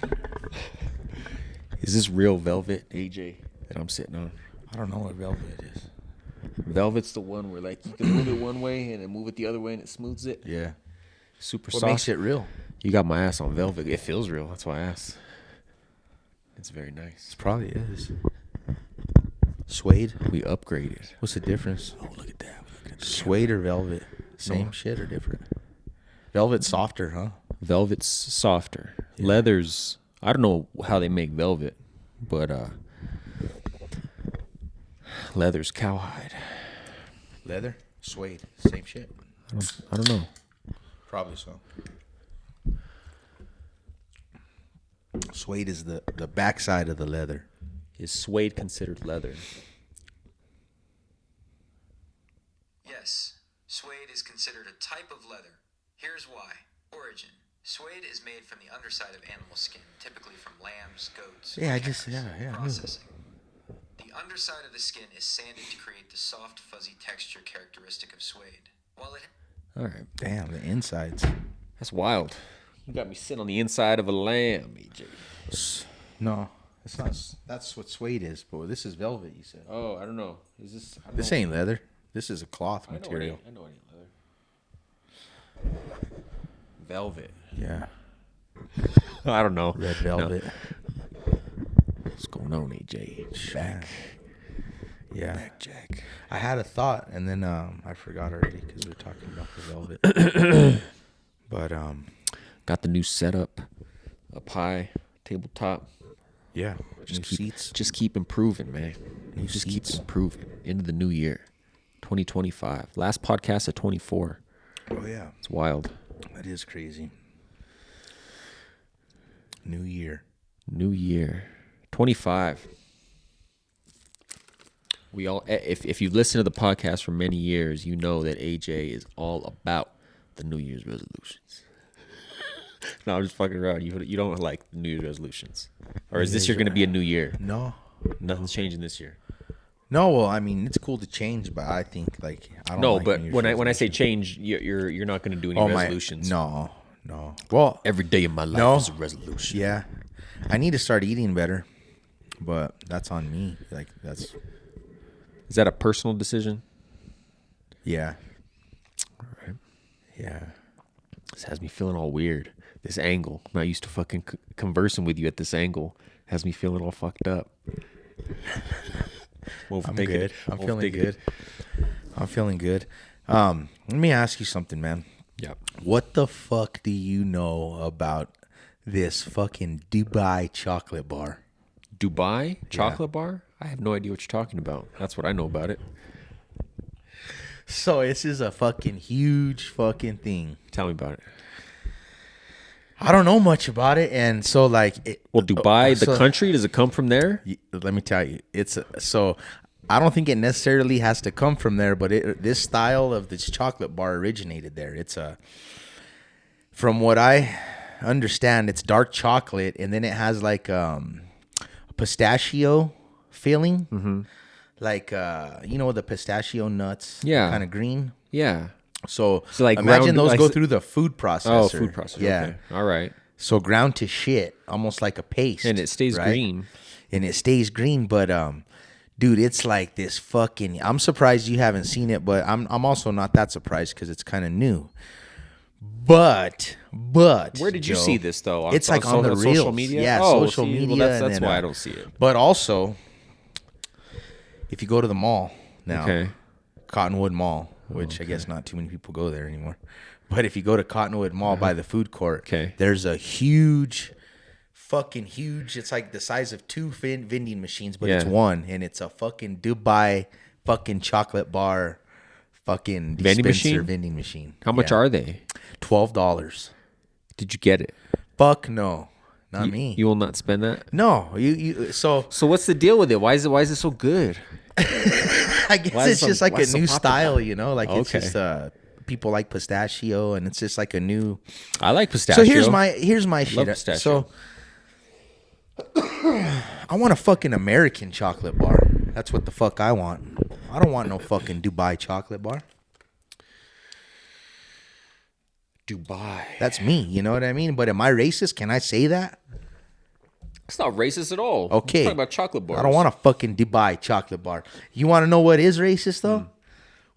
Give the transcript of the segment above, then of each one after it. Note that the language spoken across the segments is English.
Cowhide. Is this real velvet, AJ, that I'm sitting on? I don't know what velvet is. Velvet's the one where like you can move it one way and then move it the other way and it smooths it. Yeah. Super What soft. makes it real? You got my ass on velvet. It feels real. That's why I asked. It's very nice. It probably is. Suede. We upgraded. What's the difference? Oh, look at that. Look at that. Suede or velvet? Same No. shit or different? Velvet's softer, huh? Velvet's softer. Yeah. Leather's, I don't know how they make velvet, but leather's cowhide. Leather? Suede. Same shit. I don't know. Probably so. Suede is the backside of the leather. Is suede considered leather? Yes, suede is considered a type of leather. Here's why. Origin. Suede is made from the underside of animal skin, typically from lambs, goats, Yeah, or I just- cows. yeah, I knew. Processing. The underside of the skin is sanded to create the soft, fuzzy texture characteristic of suede. While it All right. Damn, the insides. That's wild. You got me sitting on the inside of a lamb, AJ. No, it's not. That's what suede is, but this is velvet. You said. Oh, I don't know. Is this? I don't This know. ain't leather. This is a cloth I know material. I know it ain't leather. Velvet. Yeah, I don't know. red velvet. What's going on, AJ? Back. Yeah, Back, Jack. I had a thought and then I forgot already because we were talking about the velvet. But Got the new setup up high, tabletop. yeah, Just new keep, seats. Just keep improving, man. New Just seats. keep improving into the new year, 2025. Last podcast at 24. Oh yeah, It's wild. that is crazy. New year. New year, 25. We all, if you've listened to the podcast for many years, you know that AJ is all about the New Year's resolutions. No, I'm just fucking around. You don't like New Year's resolutions, or is this year going to be a new year? No, Nothing's changing this year. no. Well, I mean, it's cool to change, but I think like I don't. No, like but New Year's when I say resolutions. change, you're not going to do any Oh, resolutions. no. Well, Every day of my life No. is a resolution. yeah, I need to start eating better, but that's on me. Like that's Is that a personal decision? yeah, All right. yeah. This has me feeling all weird. This angle. I'm not used to fucking conversing with you at this angle. Has me feeling all fucked up. I'm good. I'm feeling good. I'm feeling good. Let me ask you something, man. Yep. What the fuck do you know about this fucking Dubai chocolate bar? Dubai chocolate bar? I have no idea what you're talking about. That's what I know about it. So this is a fucking huge fucking thing. Tell me about it. I don't know much about it, and so like, Well, Dubai, the so- country, does it come from there? Let me tell you, so I don't think it necessarily has to come from there, but this style of this chocolate bar originated there. It's from what I understand, it's dark chocolate, and then it has like a pistachio filling, like you know the pistachio nuts, Yeah. kind of green. Yeah. So, So, like, imagine ground- those like go s- through the food processor. Oh, food processor. Yeah. Okay. All right. So ground to shit, almost like a paste, And it stays right? green. And it stays green, but dude, it's like this fucking. I'm surprised you haven't seen it, but I'm also not that surprised because it's kind of new. But Where did you Joe, see this, though? It's like on the social reels. media? Yeah, Oh, social see, well, media. that's and then, why I don't see it. But also, if you go to the mall now, Okay. Cottonwood Mall, which I guess not too many people go there anymore. But if you go to Cottonwood Mall by the food court, Okay. there's a huge, fucking huge. It's like the size of two vending machines, but it's Yeah. one, and it's a fucking Dubai fucking chocolate bar, fucking Vending dispenser machine? vending machine. How much Yeah. are they? $12? Did you get it? Fuck no, not me. You will not spend that? No, you. So So what's the deal with it? Why is it so good? I guess Why is it's it just so- like why a is it so new popular? style, you know. Like it's Okay. just people like pistachio, and it's just like a new. I like pistachio. So here's my shit. pistachio. So I want a fucking American chocolate bar. That's what the fuck I want. I don't want no fucking Dubai chocolate bar. Dubai. That's me. You know what I mean? But am I racist? Can I say that? It's not racist at all. Okay. I'm talking about chocolate bars. I don't want a fucking Dubai chocolate bar. You want to know what is racist though?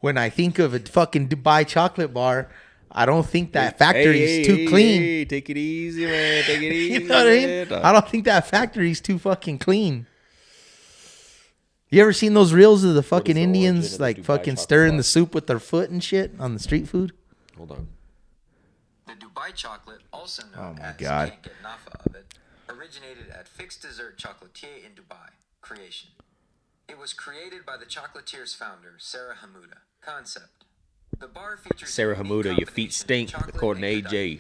When I think of a fucking Dubai chocolate bar, I don't think that factory's too clean. Hey, take it easy, man. Take it easy. You know what I mean? I don't think that factory's too fucking clean. You ever seen those reels of the fucking the origin Indians of the like Dubai fucking chocolate stirring bar? the soup with their foot and shit on the street food? Hold on. The Dubai chocolate, also known Oh my as God. Can't Get Enough of It, originated at Fixed Dessert Chocolatier in Dubai. Creation. It was created by the chocolatier's founder, Sarah Hamouda. Concept. The bar features Sarah a unique Hamouda, your feet combination of stink, chocolate according to and AJ.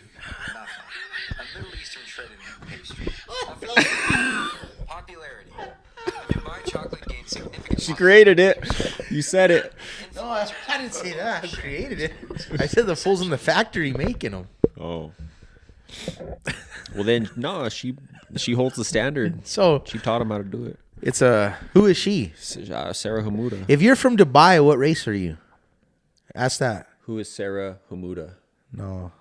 Nafa, a Middle Eastern shredded wheat pastry. Often popularity. The Dubai chocolate gained significant She created it. You said it. No, I didn't say that. I created it. I said the fools in the factory making them. Oh. Well then, no, she holds the standard. So She taught him how to do it. it's who is she? Sarah Hamouda. If you're from Dubai, what race are you? Ask that. Who is Sarah Hamouda? No,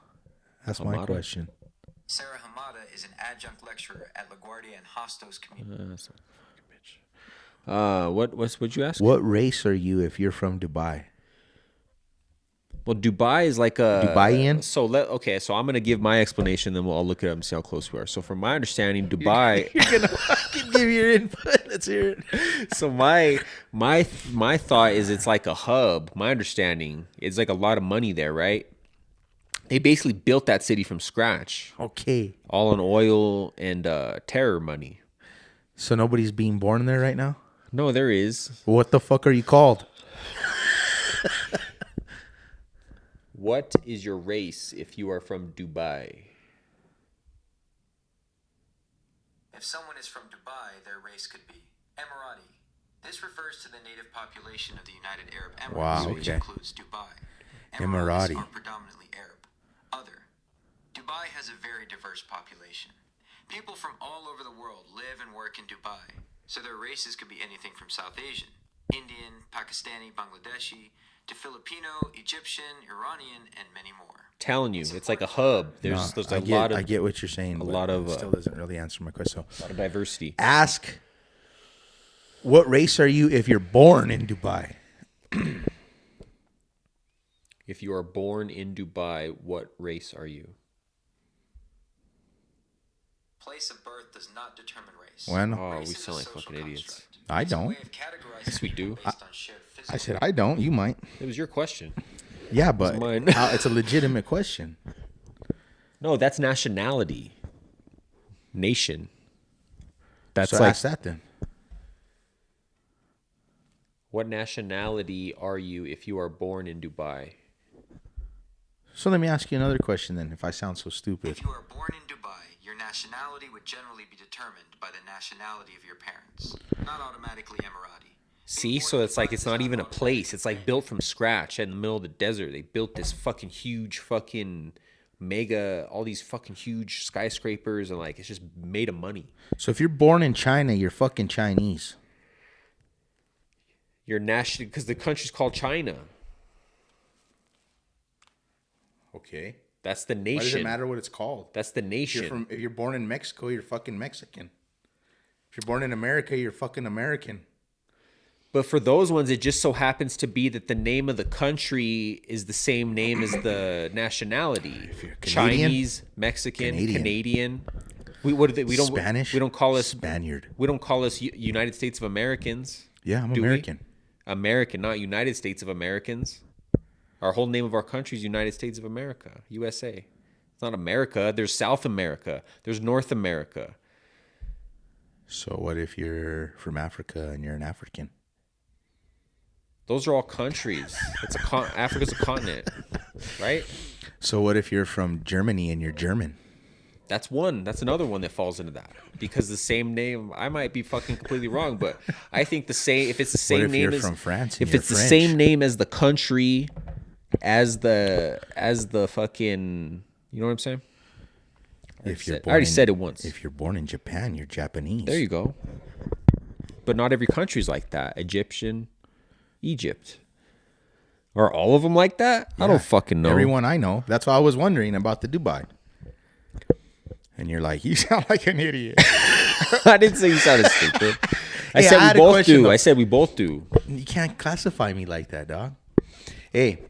that's my Hamada? question. Sarah Hamada is an adjunct lecturer at LaGuardia and Hostos Community. What'd you ask? What race are you if you're from Dubai? Well, Dubai is like a Dubaian? So I'm gonna give my explanation, then I'll look it up and see how close we are. So from my understanding, Dubai. You're gonna fucking give your input. Let's hear it. So my thought is it's like a hub. My understanding is like a lot of money there, right? They basically built that city from scratch, Okay. all on oil and terror money. So nobody's being born there right now? No, there is. What the fuck are you called? What is your race if you are from Dubai? If someone is from Dubai, their race could be Emirati. This refers to the native population of the United Arab Emirates, Wow, which okay. includes Dubai. Emirati. Emiratis are predominantly Arab. Other. Dubai has a very diverse population. People from all over the world live and work in Dubai, so their races could be anything from South Asian, Indian, Pakistani, Bangladeshi, to Filipino, Egyptian, Iranian, and many more. Telling you, it's like a hub. There's I a get, lot of I get what you're saying. a but lot of, it still doesn't really answer my question. So diversity. ask, what race are you if you're born in Dubai? If you are born in Dubai, what race are you? Place of birth does not determine race. When? Oh, we Race is a sound like social fucking idiots. construct. I It's a don't. way of categorizing Yes, we people do. based on shared physical I said I don't. You might. It was your question. Yeah, but mine. it's a legitimate question. No, that's nationality. Nation. That's So like ask that then. what nationality are you if you are born in Dubai? So let me ask you another question then, if I sound so stupid. If you are born in Dubai, your nationality would generally be determined by the nationality of your parents, not automatically Emirati. See, so it's like it's not even a place. It's like built from scratch in the middle of the desert. They built this fucking huge fucking mega, all these fucking huge skyscrapers, and like it's just made of money. So if you're born in China, you're fucking Chinese. Your national, because the country's called China. Okay. That's the Why nation. does it matter what it's called? That's the If nation. you're born in Mexico, you're fucking Mexican. If you're born in America, you're fucking American. But for those ones, it just so happens to be that the name of the country is the same name as the nationality. you're Canadian, Chinese, Mexican, Canadian. Canadian. We don't Spanish. We don't call us Spaniard. We don't call us United States of Americans. Yeah, I'm Do we? American. American, not United States of Americans. Our whole name of our country is United States of America, USA. It's not America. There's South America. There's North America. So what if you're from Africa and you're an African? Those are all countries. It's Africa's a continent, right? So what if you're from Germany and you're German? That's one. That's another one that falls into that because the same name. I might be fucking completely wrong, but I think the same. If it's the same if name you're as from France and if you're it's the French? same name as the country, as the fucking. You know what I'm saying? I already said it once. If you're born in Japan, you're Japanese. There you go. But not every country's like that. Egyptian, Egypt. Are all of them like that? I don't fucking know. Everyone I know. That's why I was wondering about the Dubai. And you're like, you sound like an idiot. I didn't say you sounded stupid. I Hey, said I had we a both question, do. though. I said we both do. You can't classify me like that, dog. Hey,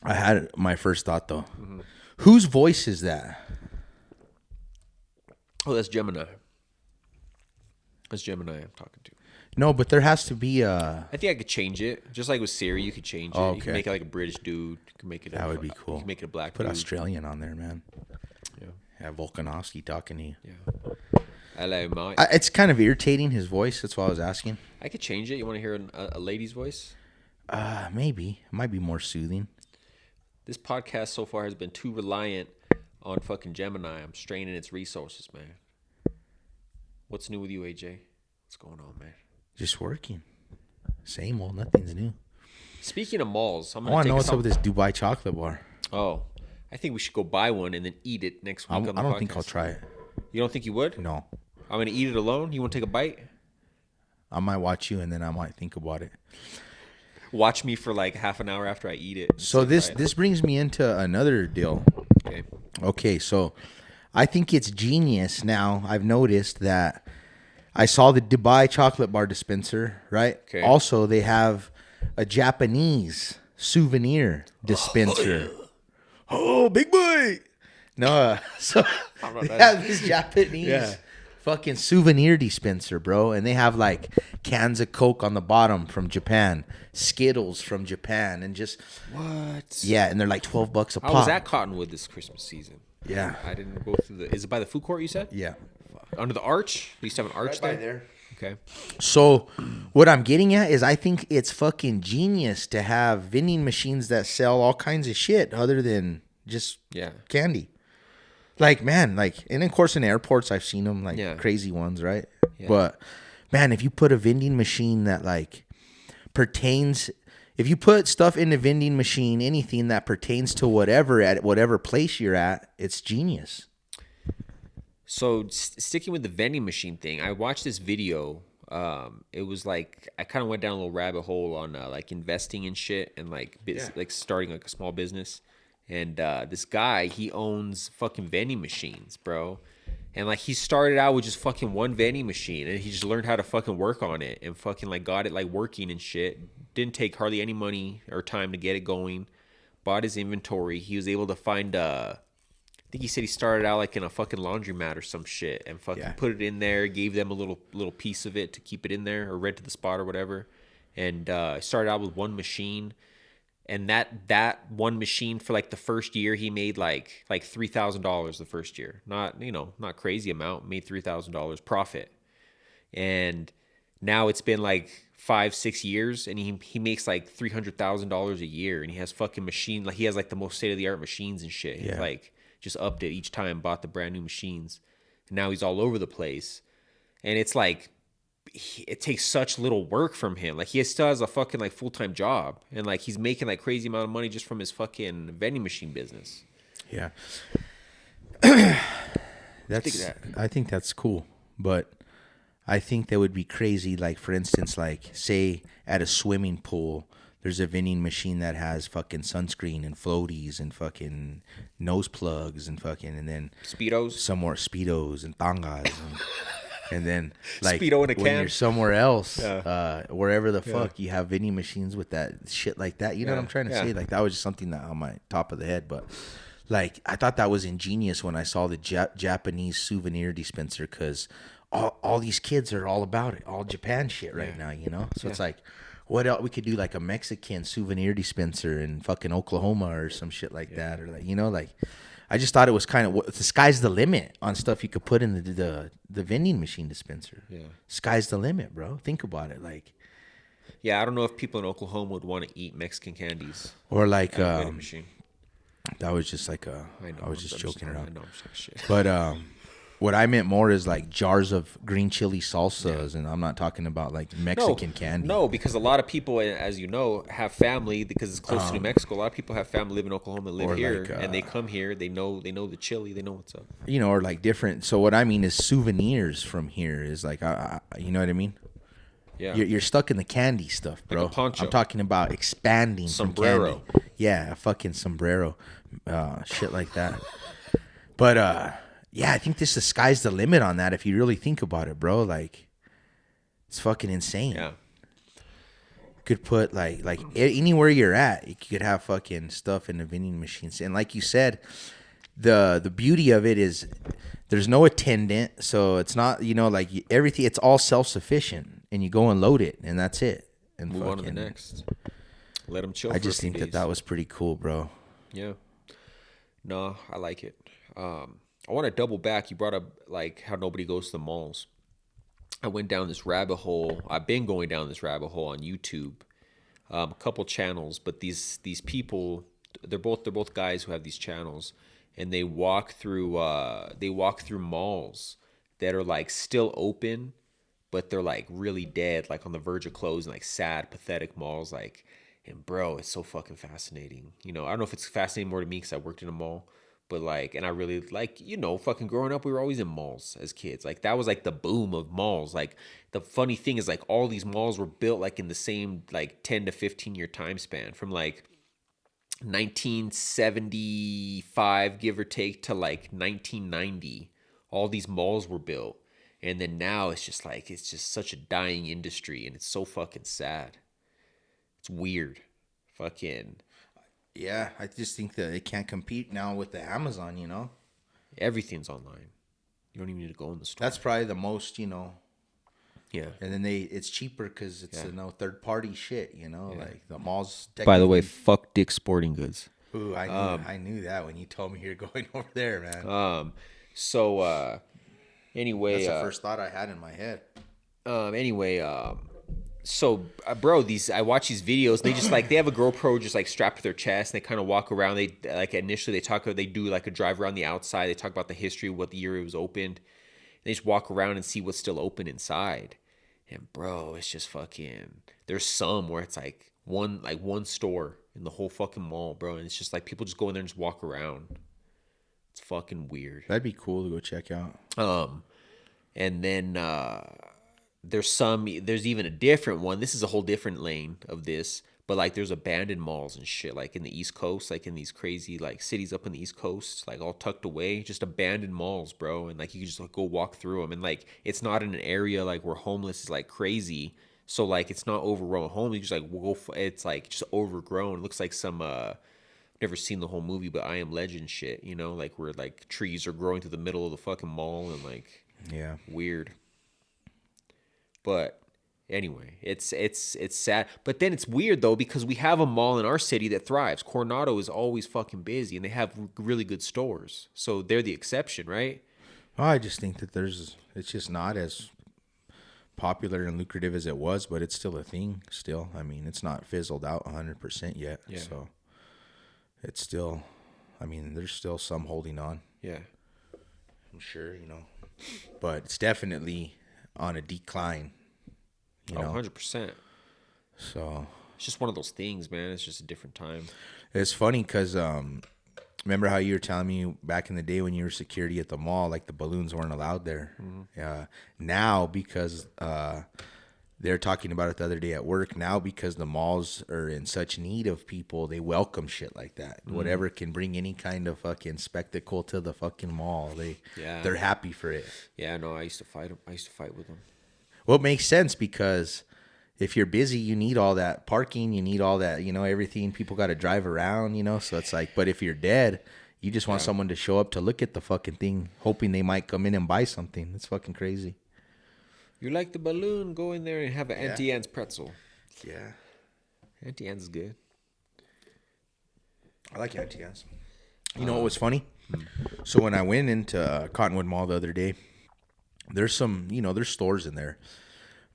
I had my first thought though. Whose voice is that? Oh, that's Gemini. That's Gemini I'm talking to. No, but there has to be a. I think I could change it. Just like with Siri, you could change it. Oh, You okay. can make it like a British dude. You can make it. That would be cool. You can make it a black Put dude. Australian on there, man. Yeah. Have Volkanovski talking to you. Yeah. Hello, mate. It's kind of irritating his voice. That's why I was asking. I could change it. You want to hear a lady's voice? Maybe it might be more soothing. This podcast so far has been too reliant on fucking Gemini. I'm straining its resources, man. What's new with you, AJ? What's going on, man? Just working. Same old. Nothing's new. Speaking of malls, I'm I gonna want to take know us what's up out. with this Dubai chocolate bar. Oh, I think we should go buy one and then eat it next week I on the podcast. don't think I'll try it. You don't think you would? No. I'm gonna eat it alone. You want to take a bite? I might watch you and then I might think about it. Watch me for like half an hour after I eat it. So Say, this "Try it." this brings me into another deal. Okay. Okay, so I think it's genius now. I've noticed that I saw the Dubai chocolate bar dispenser, right? Okay. Also, they have a Japanese souvenir dispenser. Oh, big boy. No, so they have this Japanese fucking souvenir dispenser, bro. And they have like cans of Coke on the bottom from Japan, Skittles from Japan, and just, What? yeah, and they're like $12 a pop. How was at Cottonwood this Christmas season? Yeah. I didn't go through the. Is it by the food court? You said? Yeah. Under the arch? They used to have an arch Right by there. there. Okay. So, what I'm getting at is I think it's fucking genius to have vending machines that sell all kinds of shit other than just Yeah. candy. Like, man, like, and of course in airports I've seen them, like Yeah. crazy ones, right? Yeah. But, man, if you put a vending machine that like pertains, if you put stuff in the vending machine, anything that pertains to whatever at whatever place you're at, it's genius. So sticking with the vending machine thing, I watched this video. It was like I kind of went down a little rabbit hole on like investing in shit and like like starting like a small business. And this guy, he owns fucking vending machines, bro. And like he started out with just fucking one vending machine, and he just learned how to fucking work on it and fucking like got it like working and shit. Didn't take hardly any money or time to get it going. Bought his inventory. He was able to find I think he said he started out like in a fucking laundromat or some shit and fucking put it in there, gave them a little piece of it to keep it in there or rent to the spot or whatever. And started out with one machine. And that one machine for like the first year, he made like $3,000 the first year. Not crazy amount, made $3,000 profit. And now it's been like 5-6 years and he makes like $300,000 a year, and he has fucking machine, like he has like the most state-of-the-art machines and shit. Yeah. Like just upped it each time, bought the brand new machines. And now he's all over the place. And it's like it takes such little work from him. Like he still has a fucking like full-time job, and like he's making like crazy amount of money just from his fucking vending machine business. Yeah. Think That's of that. I think that's cool, but I think that would be crazy. Like, for instance, like say at a swimming pool, there's a vending machine that has fucking sunscreen and floaties and fucking nose plugs and fucking, and then Speedos. somewhere Speedos and tangas and then like Speedo in a when can. you're somewhere else, Yeah. wherever the fuck you have vending machines with that shit like that. You know what I'm trying to say? Like that was just something that on my top of the head, but like I thought that was ingenious when I saw the Japanese souvenir dispenser, because all these kids are all about it, all Japan shit right now, you know. So it's like, what else we could do, like a Mexican souvenir dispenser in fucking Oklahoma or some shit like that, or like, you know, like I just thought it was kind of the sky's the limit on stuff you could put in the vending machine dispenser. Yeah. Sky's the limit, bro. Think about it, like, Yeah, I don't know if people in Oklahoma would want to eat Mexican candies. or like At a vending machine. that was just like I know. I was just I'm joking I around. know I'm just like shit. But what I meant more is like jars of green chili salsas, and I'm not talking about like Mexican candy. No, because a lot of people, as you know, have family because it's close to New Mexico. A lot of people have family live in Oklahoma, live Or here, like, and they come here. They know the chili. They know what's up. You know, or like different. So what I mean is souvenirs from here is like, you know what I mean? Yeah. You're stuck in the candy stuff, bro. Like a poncho. I'm talking about expanding Sombrero. from candy. Yeah, a fucking sombrero, shit like that. But Yeah, I think the sky's the limit on that if you really think about it, bro. Like, it's fucking insane. Yeah. Could put like anywhere you're at, you could have fucking stuff in the vending machines. And like you said, the beauty of it is there's no attendant, so it's not, like everything. It's all self-sufficient, and you go and load it, and that's it. And Move on to the next. Let them chill. I just think that was pretty cool, bro. Yeah. No, I like it. I want to double back. You brought up like how nobody goes to the malls. I went down this rabbit hole. I've been going down this rabbit hole on YouTube, a couple channels. But these people, they're both guys who have these channels, and they walk through malls that are like still open, but they're like really dead, like on the verge of closing, like sad, pathetic malls. Like, and bro, it's so fucking fascinating. I don't know if it's fascinating more to me because I worked in a mall. But like, and I really like, fucking growing up, we were always in malls as kids. Like that was like the boom of malls. Like the funny thing is like all these malls were built like in the same like 10 to 15 year time span from like 1975, give or take, to like 1990. All these malls were built. And then now it's just such a dying industry, and it's so fucking sad. It's weird. Fucking. Yeah, I just think that they can't compete now with the Amazon, Everything's online. You don't even need to go in the store. That's probably the most, Yeah. And then it's cheaper because it's third party shit, like the malls. By the way, fuck Dick's Sporting Goods. Ooh, I knew that when you told me you're going over there, man. Anyway, that's the first thought I had in my head. Bro, I watch these videos. They just like, they have a GoPro just like strapped to their chest, and they kind of walk around. They like initially they do like a drive around the outside. They talk about the history, what the year it was opened. They just walk around and see what's still open inside. And bro, it's just fucking. There's some where it's like one store in the whole fucking mall, bro, and it's just like people just go in there and just walk around. It's fucking weird. That'd be cool to go check out. And then there's even a different one. This is a whole different lane of this, but like there's abandoned malls and shit, like in the East Coast, like in these crazy like cities up in the East Coast, like all tucked away, just abandoned malls, bro. And like you can just like go walk through them, and like it's not in an area like where homeless is like crazy, so like it's not overgrown home. You just like it's like just overgrown. It looks like some never seen the whole movie, but I Am Legend shit, like where like trees are growing through the middle of the fucking mall, and like weird. But anyway, it's sad. But then it's weird though, because we have a mall in our city that thrives. Coronado is always fucking busy, and they have really good stores. So they're the exception, right? Well, I just think that it's just not as popular and lucrative as it was, but it's still a thing still. I mean, it's not fizzled out 100% yet. Yeah. So it's still, I mean, there's still some holding on. Yeah. I'm sure, but it's definitely on a decline. 100%. So it's just one of those things, man. It's just a different time. It's funny because remember how you were telling me back in the day when you were security at the mall, like the balloons weren't allowed there. Mm-hmm. Now, because they're talking about it the other day at work, now because the malls are in such need of people, they welcome shit like that. Mm-hmm. Whatever can bring any kind of fucking spectacle to the fucking mall, they're happy for it. Yeah, no, I used to fight them. I used to fight with them. Well, it makes sense because if you're busy, you need all that parking, you need all that, everything. People got to drive around, so it's like, but if you're dead, you just want someone to show up to look at the fucking thing, hoping they might come in and buy something. It's fucking crazy. You like the balloon? Go in there and have an Auntie Anne's pretzel. Yeah. Auntie Anne's is good. I like Auntie Anne's. You know what was funny? So when I went into Cottonwood Mall the other day, there's some, there's stores in there,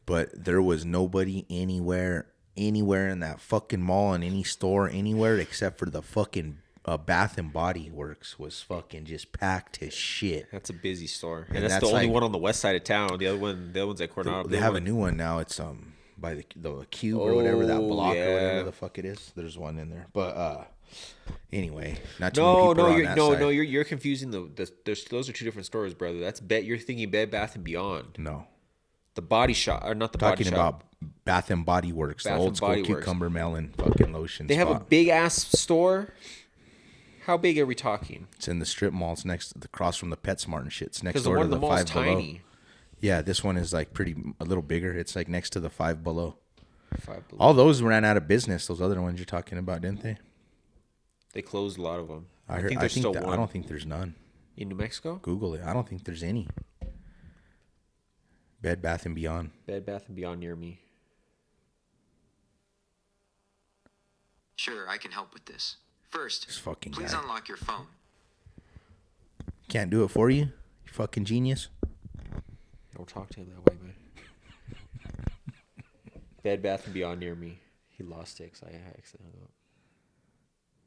but there was nobody anywhere in that fucking mall, in any store, anywhere, except for the fucking Bath and Body Works was fucking just packed as shit. That's a busy store, and that's the only one on the west side of town. The other one's at Coronado. They have a new one now. It's by the Cube or whatever, that block or whatever the fuck it is. There's one in there, but anyway, not too many people on that side. You're confusing those are two different stores, brother. You're thinking Bed Bath and Beyond. No, the Body Shop, or not the Body Shop. Talking about Bath and Body Works, the old school cucumber melon fucking lotion. They have a big ass store. How big are we talking? It's in the strip mall. It's across from the PetSmart and shit. It's next Because the door one to in the the mall's Five Below. tiny. Yeah, this one is like a little bigger. It's like next to the Five Below. Five Below. All those ran out of business. Those other ones you're talking about, didn't they? They closed a lot of them. I think there's still one. I don't think there's none. In New Mexico? Google it. I don't think there's any. Bed Bath and Beyond. Bed Bath & Beyond near me. Sure, I can help with this. First, This fucking please guy. unlock your phone. Can't do it for you? You fucking genius. Don't talk to him that way, man. Bed Bath & Beyond near me. He lost it 'cause I accidentally hung up.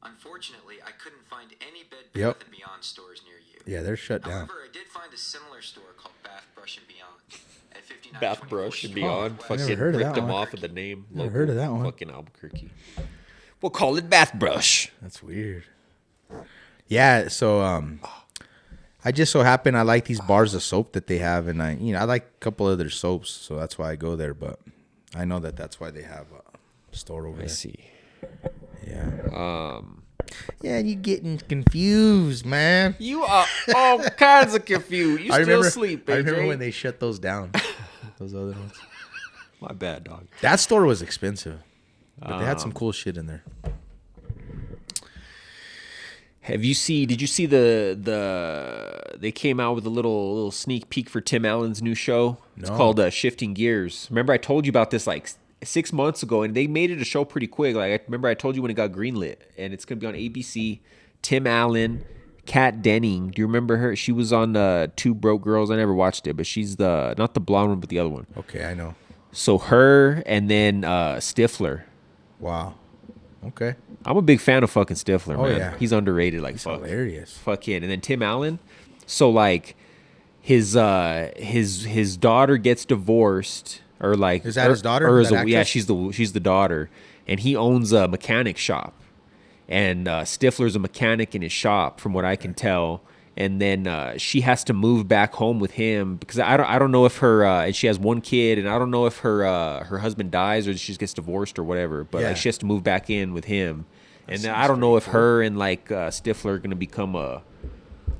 Unfortunately, I couldn't find any Bed Yep. Bath & Beyond stores near you. Yeah, they're shut down. However, I did find a similar store called Bath Brush and Beyond at 59. Bath Brush and Beyond. I never Fucking heard of ripped that him one. off of the name. Never heard of that one. Fucking Albuquerque. We'll call it Bath Brush. That's weird. Yeah, so I just so happen I like these bars of soap that they have, and I like a couple of their soaps, so that's why I go there. But I know that's why they have a store over I there. see. Yeah. Yeah, you getting confused, man. You are all kinds of confused. You I still remember, sleep, I AJ. remember when they shut those down. Those other ones. My bad, dog. That store was expensive, but they had some cool shit in there. Did you see the they came out with a little sneak peek for Tim Allen's new show? It's No. called Shifting Gears. Remember I told you about this like 6 months ago, and they made it a show pretty quick. Like I remember I told you when it got greenlit, and it's gonna be on ABC. Tim Allen, Kat Denning. Do you remember her? She was on Two Broke Girls. I never watched it, but she's not the blonde one, but the other one. Okay, I know. So her and then Stifler. Wow. Okay. I'm a big fan of fucking Stifler, Oh, man. yeah. He's underrated like It's fuck. hilarious. Fucking. And then Tim Allen. So like his daughter gets divorced, or like Is that his daughter, Or is that yeah, actress? she's the daughter, and he owns a mechanic shop, and Stifler's a mechanic in his shop, from what I can tell. And then she has to move back home with him because I don't know if her and she has one kid, and I don't know if her husband dies or she just gets divorced or whatever. But Yeah. like she has to move back in with him, and then seems I don't know if pretty cool. her and like Stifler are gonna become a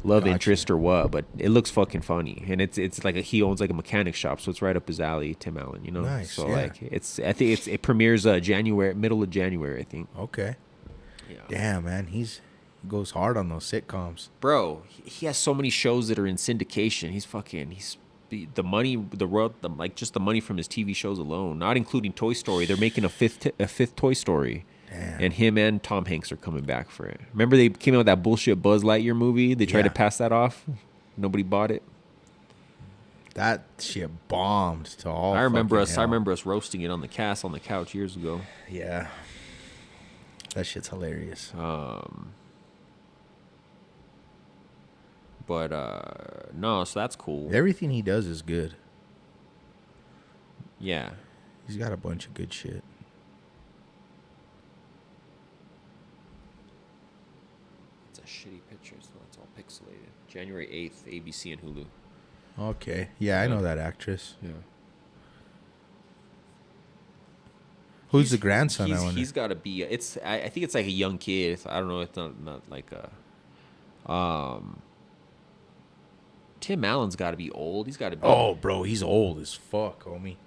love interest or what. But it looks fucking funny, and it's like he owns like a mechanic shop, so it's right up his alley, Tim Allen. You know, Nice, so yeah. like I think it premieres middle of January, I think. Okay. Yeah. Damn, man, he goes hard on those sitcoms. Bro, he has so many shows that are in syndication. The money from his TV shows alone, not including Toy Story. They're making a fifth Toy Story. Damn. And him and Tom Hanks are coming back for it. Remember they came out with that bullshit Buzz Lightyear movie? They tried Yeah. to pass that off. Nobody bought it. That shit bombed to all. I remember fucking hell. us roasting it on the couch years ago. Yeah. That shit's hilarious. But no, so that's cool. Everything he does is good. Yeah. He's got a bunch of good shit. It's a shitty picture, so it's all pixelated. January 8th, ABC and Hulu. Okay. Yeah, I know that actress. Yeah. Who's the grandson? I wonder. He's got to be. I think it's like a young kid. I don't know. It's not like a. Tim Allen's got to be old. He's got to be. Oh, bro, he's old as fuck, homie.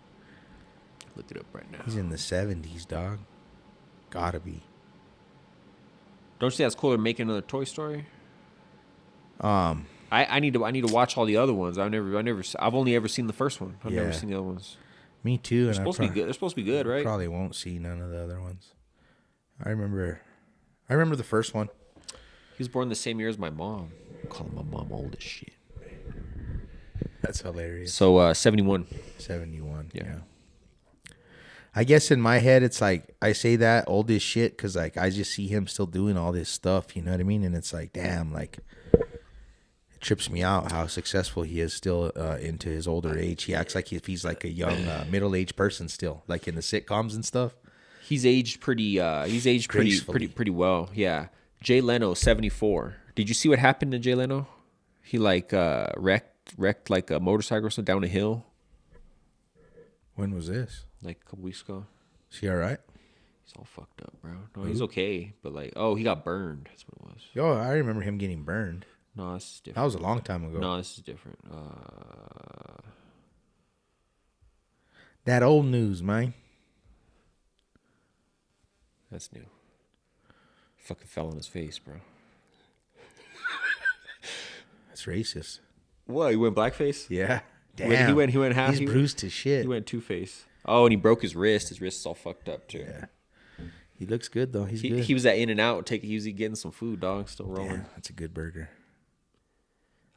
Look it up right now. He's in the 70s, dog. Gotta be. Don't you think that's cool? They're making another Toy Story. I need to watch all the other ones. I've only ever seen the first one. I've never Yeah. seen the other ones. Me too. They're And I supposed to be good. They're supposed to be good, right? Probably won't see none of the other ones. I remember the first one. He was born the same year as my mom. Calling my mom old as shit. That's hilarious. So 71. 71. Yeah. Yeah. I guess in my head, it's like I say that old as shit because like I just see him still doing all this stuff. You know what I mean? And it's like, damn, like it trips me out how successful he is still into his older age. He acts like if he's like a young middle-aged person still, like in the sitcoms and stuff. He's aged pretty. Gracefully. Pretty well. Yeah. Jay Leno, 74. Did you see what happened to Jay Leno? He like wrecked like a motorcycle or something down a hill When was this? like a couple weeks ago. Is he all right? He's all fucked up, bro. No, he's okay, but like, oh, he got burned. That's what it was. Yo, I remember him getting burned. No, this is different. That was a long time ago. No, this is different. That old news, man. That's new. Fucking fell on his face, bro. That's racist. What? He went blackface? Yeah. Damn. He went half. He's bruised to shit. He went Two-Face. Oh, and he broke his wrist. His wrist is all fucked up too. Yeah. He looks good though. He's good. He was at In-N-Out. He was getting some food, dog. Still rolling. Damn, that's a good burger.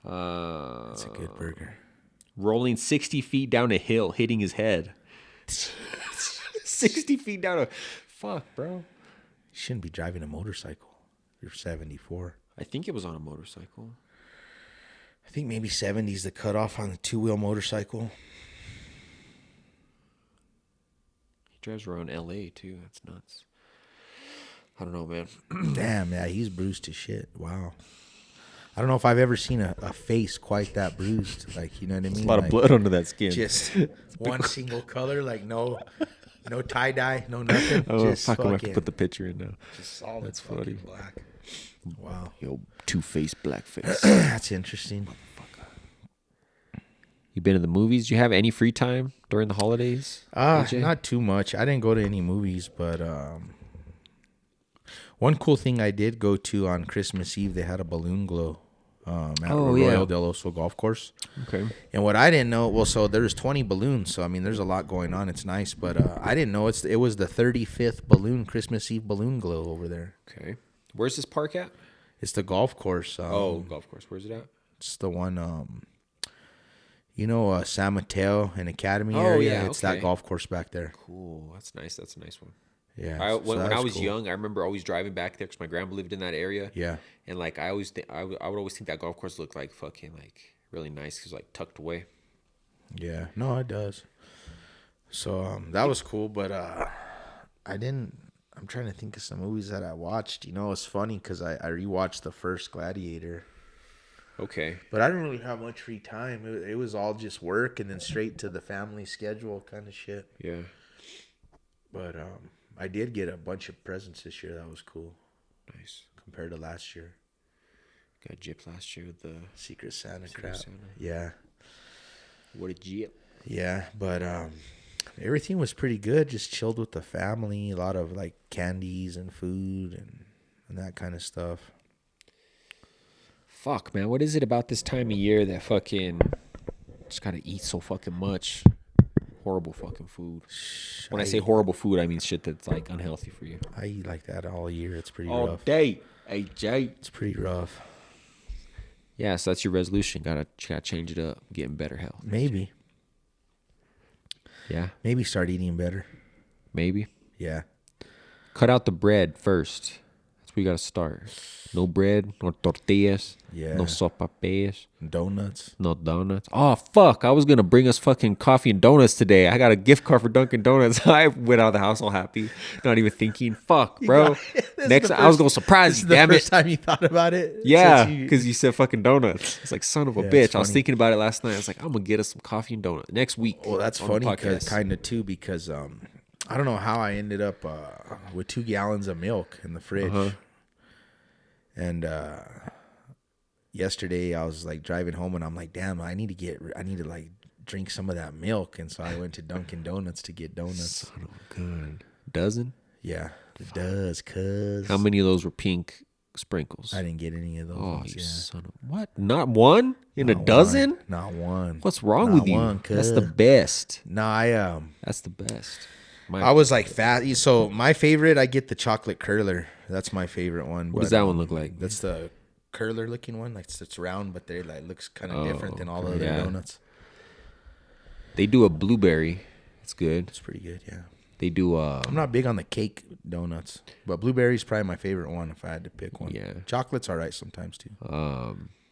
That's a good burger. Rolling 60 feet down a hill, hitting his head. 60 feet down a... Fuck, bro. You shouldn't be driving a motorcycle. You're 74. I think it was on a motorcycle. I think maybe 70 is the cutoff on the two-wheel motorcycle. He drives around L.A. too. That's nuts. I don't know, man. Damn, yeah, he's bruised to shit. Wow. I don't know if I've ever seen a face quite that bruised. Like, you know what I mean? There's a lot of Like, blood under that skin. Just one single color, like no tie-dye, no nothing. Oh, just fuck, I'm gonna have to fucking, put the picture in now. just solid That's fucking funny. black. Wow. Yo, Two-Face blackface. That's interesting. You been to the movies? Do you have any free time during the holidays? AJ? Not too much. I didn't go to any movies, but one cool thing I did go to on Christmas Eve, they had a balloon glow at Royal Del Oso Golf Course. Okay. And what I didn't know, well, so there's 20 balloons, so I mean, there's a lot going on. It's nice, but I didn't know it was the 35th Christmas Eve balloon glow over there. Okay. Where's this park at? It's the golf course. Golf course. Where's it at? It's the one, San Mateo and Academy Oh, area. yeah, It's okay. that golf course back there. Cool. That's nice. That's a nice one. Yeah. When that I was cool. young, I remember always driving back there because my grandma lived in that area. Yeah. And like I always, I would always think that golf course looked like fucking like really nice because like tucked away. Yeah. No, it does. So that was cool, but I'm trying to think of some movies that I watched. You know, it's funny because I rewatched the first Gladiator. Okay. But I didn't really have much free time. It was all just work and then straight to the family schedule kind of shit. Yeah. But I did get a bunch of presents this year. That was cool Nice. compared to last year. Got gypped last year with the Secret Santa Secret crap. Santa. Yeah. What a gyp. Yeah, but everything was pretty good. Just chilled with the family. A lot of like candies and food and that kind of stuff. Fuck, man. What is it about this time of year that fucking just gotta eat so fucking much horrible fucking food? When I say horrible food, I mean shit that's like unhealthy for you. I eat like that all year. It's pretty All rough. day. AJ. It's pretty rough. Yeah, so that's your resolution. Gotta change it up. Getting better health. Maybe start eating better. Maybe. Yeah. Cut out the bread first. That's where you gotta start. No bread, no tortillas, Yeah. no sopapillas, Donuts. no donuts. Oh, fuck. I was gonna bring us fucking coffee and donuts today. I got a gift card for Dunkin' Donuts. I went out of the house all happy, not even thinking. Fuck, bro. Next, I was gonna surprise you, The damn first it. time you thought about it. Yeah, Since because you said fucking donuts. It's like, son of a Yeah, bitch. it's I was funny. thinking about it last night. I was like, I'm gonna get us some coffee and donuts next week. Well, that's on the funny, podcast. kind of too, because I don't know how I ended up with 2 gallons of milk in the fridge. And yesterday I was like driving home and I'm like, damn, I need to like drink some of that milk. And so I went to Dunkin' Donuts to get donuts. Son of a gun. Dozen? Yeah, it does, cuz. How many of those were pink sprinkles? I didn't get any of those. Oh, ones, you yeah. son of what? Not one in Not a dozen? one. Not one. What's wrong Not with you? one, That's the cuz. best. No, That's the best. I was like fat. So my favorite, I get the chocolate curler. That's my favorite one. What does that one look like? That's the curler looking one. Like it's round, but they like looks kind of Oh, different than all the okay, other yeah. donuts. They do a blueberry. It's good. It's pretty good. Yeah. They do I'm not big on the cake donuts, but blueberry's probably my favorite one if I had to pick one. Yeah. Chocolate's all right sometimes too.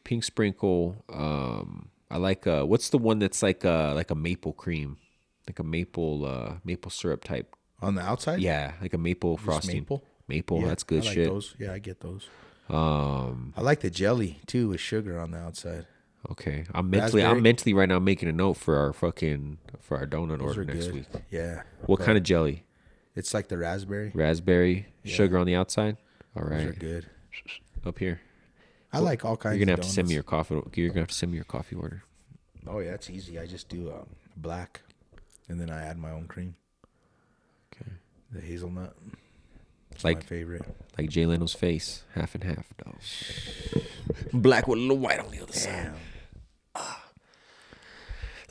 pink sprinkle. I like what's the one that's like a maple cream, like a maple syrup type. On the outside? Yeah, like a maple frosting. maple? Maple, Yeah, that's good I like shit. those. Yeah, I get those. I like the jelly too with sugar on the outside. Okay, I'm Raspberry? mentally right now making a note for our donut Those order are next good. week. Yeah. What kind of jelly? It's like the raspberry. Raspberry, sugar on the outside. All Those are right, good. up here. I like all kinds. You're gonna of have to send me donuts. your coffee. You're gonna have to send me your coffee order. Oh yeah, it's easy. I just do black, and then I add my own cream. Okay. The hazelnut. It's Like- my favorite. Like Jay Leno's face, half and half, dog. Black with a little white on the other side. Damn.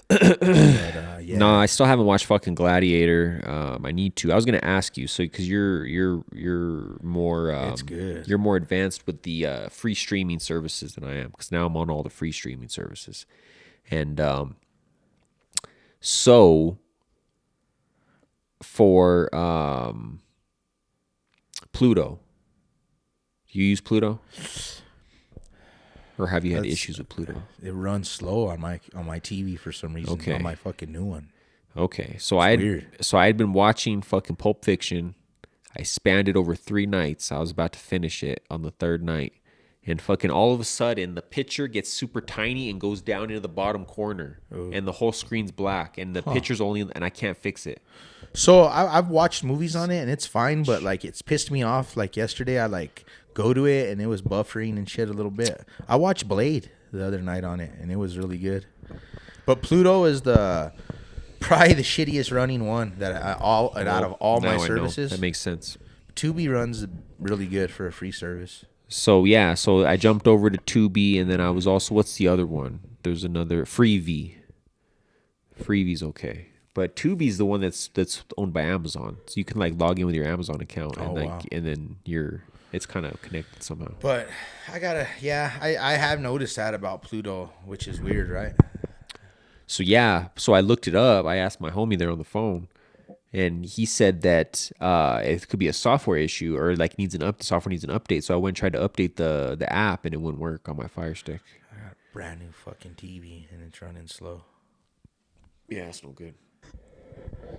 But, yeah. No, I still haven't watched fucking Gladiator. I need to. I was gonna ask you, so because you're more It's good. You're more advanced with the free streaming services than I am, because now I'm on all the free streaming services, and so for Pluto, do you use Pluto, or have you had That's- issues with Pluto? It runs slow on my TV for some reason. Okay. On my fucking new one. Okay, so I weird. had been watching fucking Pulp Fiction. I spanned it over 3 nights. I was about to finish it on the 3rd night, and fucking all of a sudden the picture gets super tiny and goes down into the bottom corner, and the whole screen's black, and the picture's only, and I can't fix it. So I've watched movies on it and it's fine, but like it's pissed me off. Like yesterday, I like go to it and it was buffering and shit a little bit. I watched Blade the other night on it and it was really good. But Pluto is probably the shittiest running one that out of all Now my I know. services. That makes sense. Tubi runs really good for a free service. So yeah, so I jumped over to Tubi, and then I was also, what's the other one? There's another Freevee. Freevee's okay, but Tubi's the one that's owned by Amazon, so you can like log in with your Amazon account, and wow. and then it's kind of connected somehow. But I have noticed that about Pluto, which is weird, right? So yeah, so I looked it up. I asked my homie there on the phone, and he said that it could be a software issue, or like software needs an update. So I went and tried to update the app, and it wouldn't work on my Fire Stick. I got a brand new fucking TV and it's running slow. Yeah, it's no good.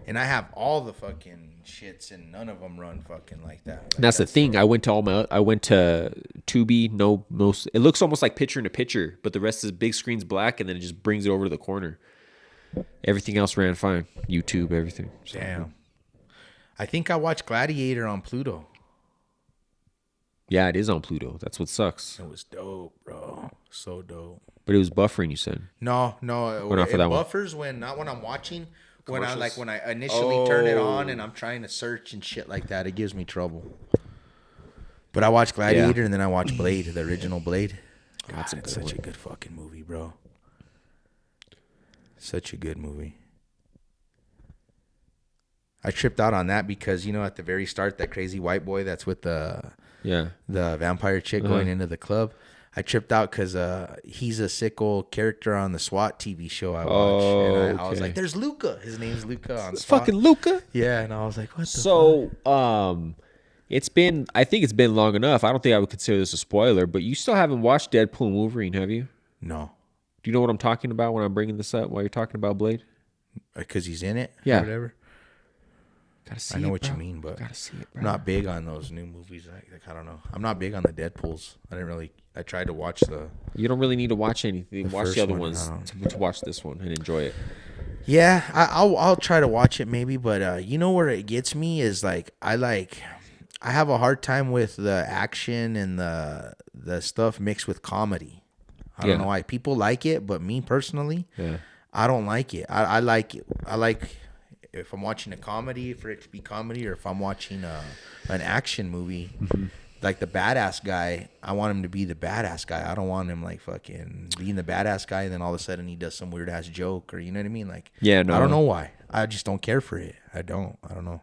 And I have all the fucking shits, and none of them run fucking like that. Like, And that's the thing. I went to Tubi. No, it looks almost like picture in a picture, but the rest is big screen's black, and then it just brings it over to the corner. Everything else ran fine. YouTube, everything. So, Damn. I think I watched Gladiator on Pluto. yeah, it is on Pluto. That's what sucks. It was dope, bro. So dope. But it was buffering, you said. No, Or not for it that one? buffers not when I'm watching. When I initially Oh. turn it on and I'm trying to search and shit like that, it gives me trouble. But I watched Gladiator and then I watched Blade, the original Blade. God, That's a it's good such a good fucking movie, bro. Such a good movie. I tripped out on that because at the very start, that crazy white boy that's with the Yeah. vampire chick going into the club. I tripped out because he's a sickle character on the SWAT TV show I watch. And I was okay. like, there's Luca. His name's Luca on It's SWAT. fucking Luca. Yeah, and I was like, what the fuck? So, I think it's been long enough. I don't think I would consider this a spoiler, but you still haven't watched Deadpool and Wolverine, have you? No, Do you know what I'm talking about when I'm bringing this up while you're talking about Blade? because he's in it Yeah. or whatever. Gotta see I know it, what you bro. mean, but Gotta see it, bro. I'm not big on those new movies. Like I don't know. I'm not big on the Deadpools. I tried to watch the... You don't really need to watch anything. Watch first the other one, ones I to watch this one and enjoy it. Yeah, I'll try to watch it maybe, but you know where it gets me is I have a hard time with the action and the stuff mixed with comedy. I don't know why people like it, but me personally, I don't like it. I like if I'm watching a comedy, for it to be comedy, or if I'm watching an action movie. Like the badass guy, I want him to be the badass guy. I don't want him like fucking being the badass guy and then all of a sudden he does some weird ass joke, or you know what I mean? Like, Yeah, no. I don't know why. I just don't care for it. I don't know.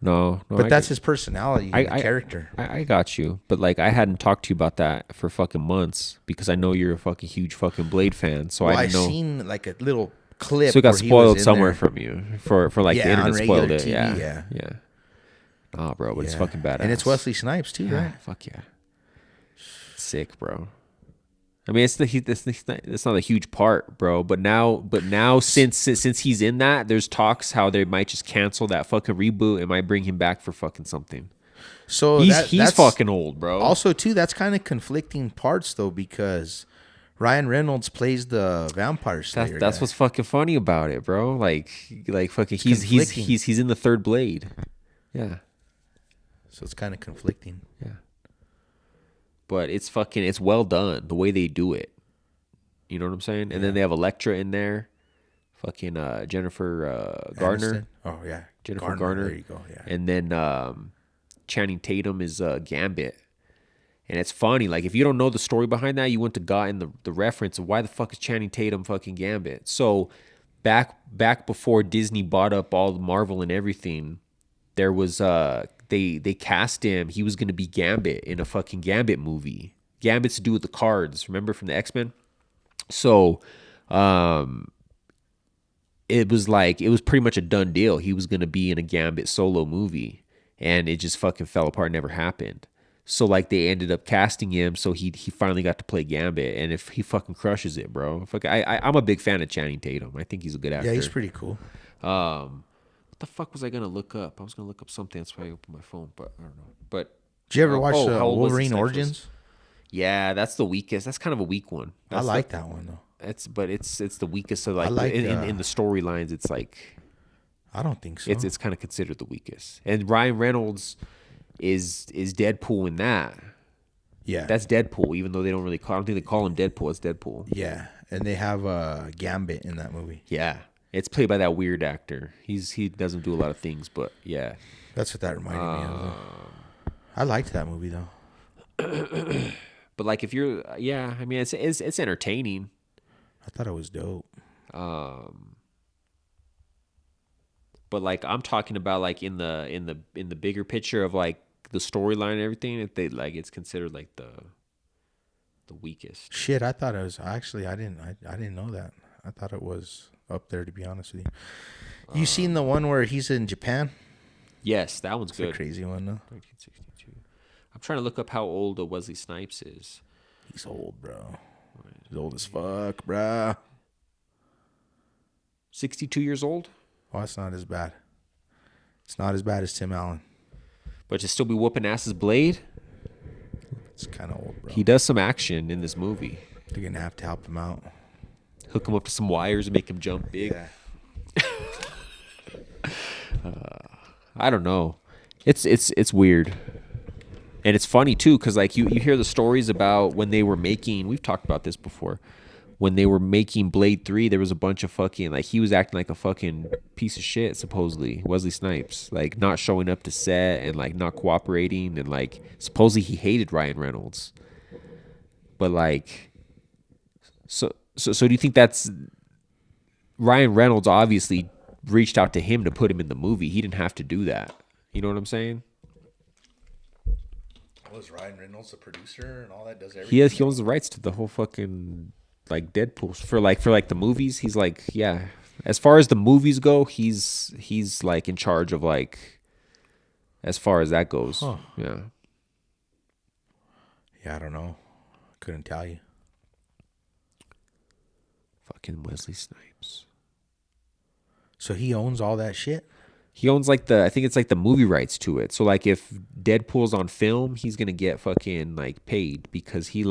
No, But that's his personality, I- the character. I got you, but like I hadn't talked to you about that for fucking months because I know you're a fucking huge fucking Blade fan. So Well, I I didn't know. seen like a little clip. So it got where he was spoiled in somewhere there. from you for like the Yeah, on internet spoiled regular it. TV, Yeah. yeah. Nah, bro, but it's Yeah. fucking badass. And it's Wesley Snipes too, Yeah, right? fuck yeah. Sick, bro. I mean, it's not a huge part, bro. But now since he's in that, there's talks how they might just cancel that fucking reboot and might bring him back for fucking something. So He's that's fucking old, bro. Also, too, that's kind of conflicting parts though, because Ryan Reynolds plays the Vampire Slayer. That's guy. what's fucking funny about it, bro. Like fucking he's in the third Blade. Yeah. So it's kind of conflicting. Yeah. But it's well done the way they do it. You know what I'm saying? And then they have Elektra in there. Fucking Jennifer Garner. Aniston? Oh yeah, Jennifer Garner. There you go. Yeah. And then Channing Tatum is Gambit. And it's funny, like if you don't know the story behind that, you wouldn't have gotten the reference of why the fuck is Channing Tatum fucking Gambit. So back before Disney bought up all the Marvel and everything, there was they cast him. He was gonna be Gambit in a fucking Gambit movie. Gambit's to do with the cards, remember from the X-Men? So it was pretty much a done deal. He was gonna be in a Gambit solo movie, and it just fucking fell apart, never happened. So like they ended up casting him, so he finally got to play Gambit, and if he fucking crushes it, bro. I'm a big fan of Channing Tatum. I think he's a good actor. Yeah, he's pretty cool. What the fuck was I gonna look up? I was gonna look up something. That's why I opened my phone, but I don't know. But Did you ever watch how old was Wolverine this Origins? Yeah, that's the weakest. That's kind of a weak one. I like that one though. It's the weakest of like, like, in the storylines. It's like I don't think so. it's kind of considered the weakest. And Ryan Reynolds is Deadpool in that. Yeah, That's Deadpool, even though they don't really I don't think they call him Deadpool. It's Deadpool. yeah, and they have Gambit in that movie. Yeah, it's played by that weird actor. He doesn't do a lot of things, but yeah. That's what that reminded me of. Though. I liked that movie though. But like if you're, yeah, I mean it's entertaining. I thought it was dope. But like I'm talking about like in the bigger picture of like the storyline and everything, if they like it's considered like the weakest. Shit, I thought it was actually. I didn't know that. I thought it was up there. To be honest with you, you seen the one where he's in Japan? Yes, that one's It's good. a crazy one though. 1962. I'm trying to look up how old Wesley Snipes is. He's old, bro. He's old as fuck, bro. 62 years old, Oh, it's not as bad. It's not as bad as Tim Allen. but to still be whooping ass's Blade. It's kind of old, bro. He does some action in this movie. They're gonna have to help him out. Hook him up to some wires and make him jump big. Yeah. I don't know. It's weird. And it's funny too, because like you hear the stories about when they were making, we've talked about this before, when they were making Blade 3, there was a bunch of fucking, like he was acting like a fucking piece of shit, supposedly, Wesley Snipes, like not showing up to set and like not cooperating, and like supposedly he hated Ryan Reynolds. But like, so do you think that's, Ryan Reynolds obviously reached out to him to put him in the movie. He didn't have to do that. You know what I'm saying? Was Ryan Reynolds the producer and all that? Does everything? He owns the rights to the whole fucking like Deadpool for like the movies. He's like, yeah. As far as the movies go, he's like in charge of like as far as that goes. Huh. Yeah. Yeah, I don't know. Couldn't tell you. Fucking Wesley Snipes. So he owns all that shit? He owns like I think it's like the movie rights to it. So like if Deadpool's on film, he's gonna get fucking like paid because he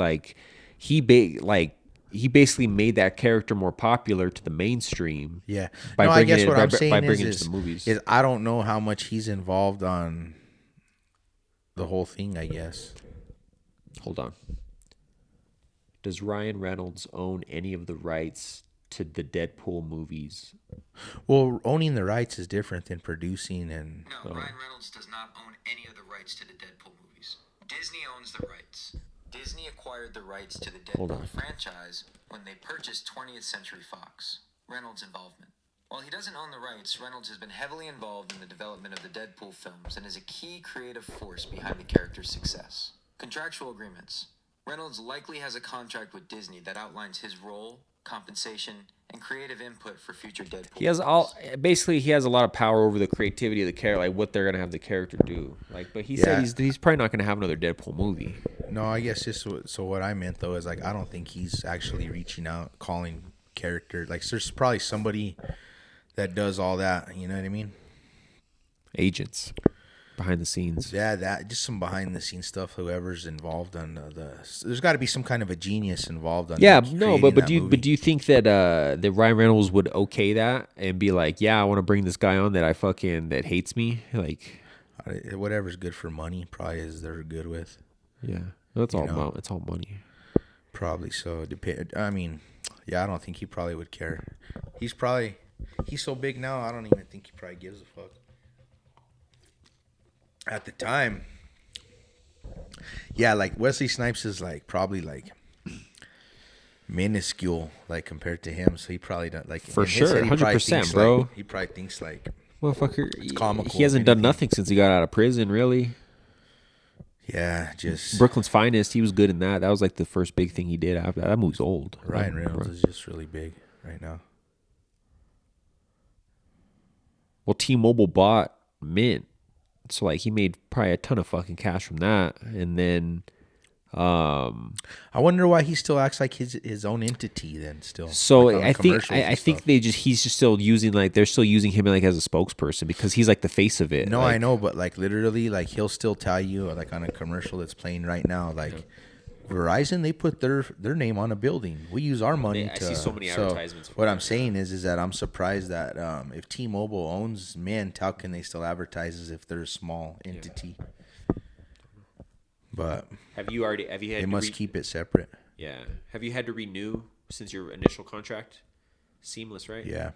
basically made that character more popular to the mainstream. Yeah. By no, I bringing guess it- what by I'm br- saying by bringing it is, to the movies. is I don't know how much he's involved on the whole thing, I guess. Hold on. Does Ryan Reynolds own any of the rights to the Deadpool movies? Well, owning the rights is different than producing and... No, Ryan Reynolds does not own any of the rights to the Deadpool movies. Disney owns the rights. Disney acquired the rights to the Hold Deadpool on. franchise when they purchased 20th Century Fox. Reynolds' involvement. While he doesn't own the rights, Reynolds has been heavily involved in the development of the Deadpool films and is a key creative force behind the character's success. Contractual agreements. Reynolds likely has a contract with Disney that outlines his role, compensation, and creative input for future Deadpool. He has he has a lot of power over the creativity of the character, like what they're gonna have the character do. Like, but he said he's probably not gonna have another Deadpool movie. No, I guess so what I meant, though, is like I don't think he's actually reaching out, calling character. Like, there's probably somebody that does all that. You know what I mean? Agents. behind the scenes. Yeah, that just some behind the scenes stuff. Whoever's involved on there's got to be some kind of a genius involved on. Yeah, creating no, but that do you movie. but do you think that that Ryan Reynolds would okay that and be like, yeah, I want to bring this guy on that hates me, like, Whatever's good for money probably is they're good with. yeah, that's all know. it's all money. Probably so. I mean, yeah, I don't think he probably would care. He's so big now. I don't even think he probably gives a fuck. At the time, yeah, like Wesley Snipes is like probably like minuscule, like compared to him. So he probably don't like For in his sure, head, he probably 100%, thinks, bro. Like, he probably thinks like, Motherfucker, comical, he hasn't if done anything. nothing since he got out of prison, really. yeah, just Brooklyn's Finest, he was good in that. That was like the first big thing he did after that. That movie's old. Ryan Reynolds is just really big right now. Well, T-Mobile bought Mint, so like he made probably a ton of fucking cash from that, and then I wonder why he still acts like his own entity. Then still, so like on I think commercials and I think stuff. he's just still using, like, they're still using him like as a spokesperson because he's like the face of it. No, like, I know, but like literally, like he'll still tell you, like on a commercial that's playing right now, like Verizon, they put their name on a building. We use our money I to. see so many advertisements for What that. I'm saying is that I'm surprised that if T-Mobile owns Mint, how can they still advertise as if they're a small entity? But Have you had they to must keep it separate. Yeah. Have you had to renew since your initial contract? Seamless, right? Yeah,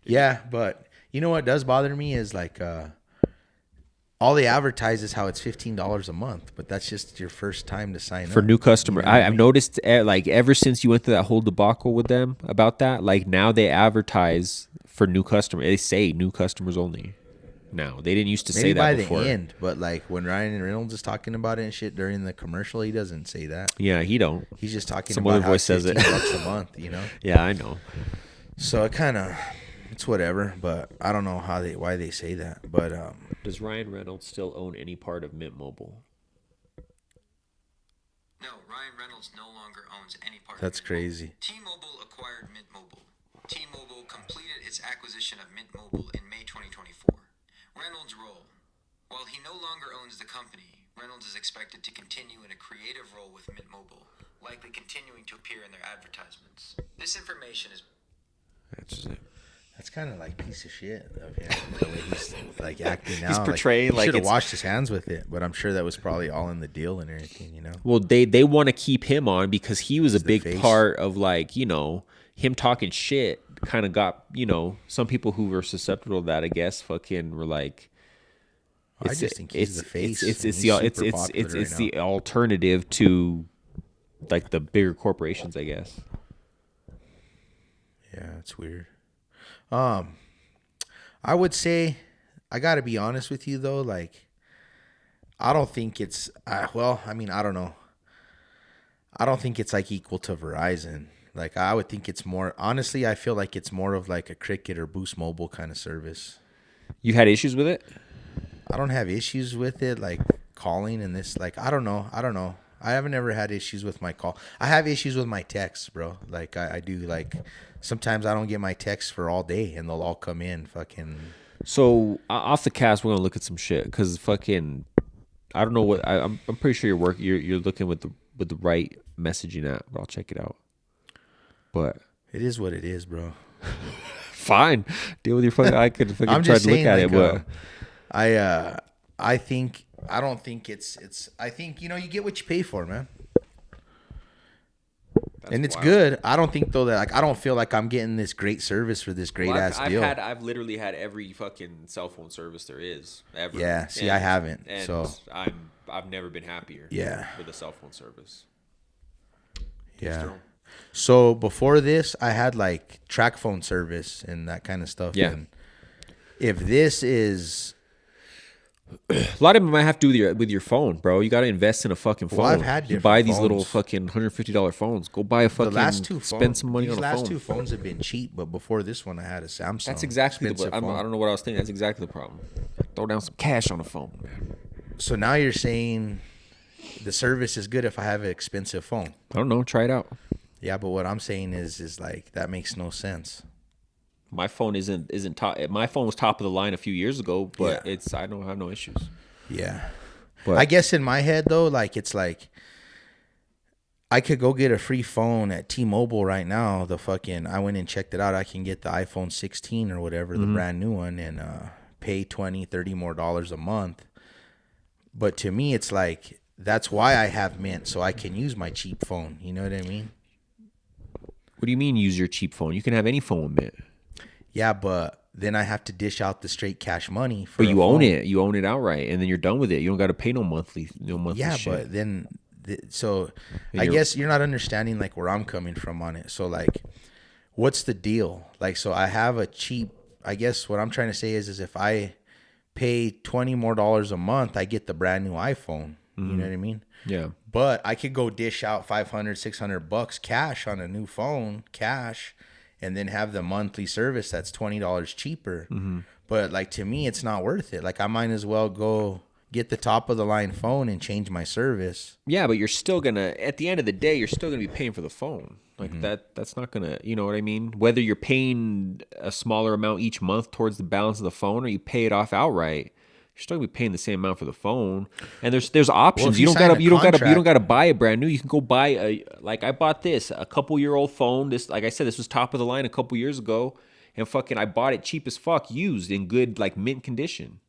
yeah, but you know what does bother me is like all they advertise is how it's $15 a month, but that's just your first time to sign For up. new customer, You know what I I've mean? noticed like ever since you went through that whole debacle with them about that, like now they advertise for new customer. They say new customers only. Now they didn't used to Maybe say by that before. the end, but like when Ryan Reynolds is talking about it and shit during the commercial, he doesn't say that. Yeah, he don't. He's just talking Some about other how voice it's says it. $15 a month, you know. Yeah, I know. So it kind of, it's whatever, but I don't know why they say that. But Does Ryan Reynolds still own any part of Mint Mobile? No, Ryan Reynolds no longer owns any part that's of Mint Mobile. crazy. T-Mobile acquired Mint Mobile. T-Mobile completed its acquisition of Mint Mobile in May 2024. Reynolds' role. While he no longer owns the company, Reynolds is expected to continue in a creative role with Mint Mobile, likely continuing to appear in their advertisements. This information is That's just it. That's kind of like piece of shit of him, the way he's like acting now. He's portraying like he should have it's- washed his hands with it, but I'm sure that was probably all in the deal and everything, you know. Well, they want to keep him on because he was a the big face. part of, like, you know, him talking shit kind of got, you know, some people who were susceptible to that, I guess, fucking were like, I just think he's the face. It's and it's he's the super popular it's right the alternative to like the bigger corporations, I guess. now. Yeah, it's weird. I would say, I got to be honest with you though, like, I don't think it's well, I mean, I don't know. I don't think it's like equal to Verizon. Like, I would think it's more, honestly, I feel like it's more of like a Cricket or Boost Mobile kind of service. You had issues with it? I don't have issues with it, like calling and this, like, I don't know. I haven't ever had issues with my call. I have issues with my texts, bro. Like, I do, like, sometimes I don't get my texts for all day and they'll all come in fucking. So off the cast, we're gonna look at some shit because fucking, I don't know what I'm pretty sure you're looking with the right messaging app, but I'll check it out. But It is what it is, bro. fine, deal with your fucking. I could fucking I'm try just to look saying, at like, it, but I don't think it's, I think, you know, you get what you pay for, man. And it's wild. good. I don't think though that, like, I don't feel like I'm getting this great service for this great ass deal. I've literally had every fucking cell phone service there is ever. Yeah, see, I haven't, and so. I've never been happier. Yeah. with a cell phone service. Yeah. Still. So before this, I had like track phone service and that kind of stuff. Yeah. And if this is, A lot of them might have to do with your phone, bro. You got to invest in a fucking phone. Well, I've had you different buy these little phones. fucking $150 phones. Go buy a fucking. the last two phones, spend some money these on a last phone. two phones have been cheap, but before this one, I had a Samsung. That's exactly the. expensive I phone. don't know what I was thinking. That's exactly the problem. Throw down some cash on a phone, man. So now you're saying the service is good if I have an expensive phone. I don't know. Try it out. Yeah, but what I'm saying is like that makes no sense. My phone isn't top. My phone was top of the line a few years ago, but Yeah. I don't have no issues. Yeah. But I guess in my head though, like it's like I could go get a free phone at T-Mobile right now. I went and checked it out. I can get the iPhone 16 or whatever, the brand new one, and pay $20-$30 more a month. But to me, it's like that's why I have Mint, so I can use my cheap phone. You know what I mean? what do you mean use your cheap phone? You can have any phone with Mint. Yeah, but then I have to dish out the straight cash money for But a you own phone. it. You own it outright, and then you're done with it. You don't got to pay no monthly Yeah, shit. but then so And I you're- guess you're not understanding like where I'm coming from on it. So like, what's the deal? Like, so I have a cheap. I guess what I'm trying to say is if I pay $20 more a month, I get the brand new iPhone. You know what I mean? yeah. But I could go dish out $500-$600 cash on a new phone, cash, and then have the monthly service that's $20 cheaper. But like to me, it's not worth it. Like I might as well go get the top of the line phone and change my service. Yeah, but you're still gonna at the end of the day, you're still gonna be paying for the phone. Like Mm-hmm. that's not gonna you know what I mean? Whether you're paying a smaller amount each month towards the balance of the phone or you pay it off outright, you're still gonna be paying the same amount for the phone. And there's options. if you you don't sign gotta a you don't contract- gotta buy a brand new. You can go buy like I bought this, a couple-year-old phone. This like I said, this was top of the line a couple years ago. And fucking I bought it cheap as fuck, used in good like mint condition.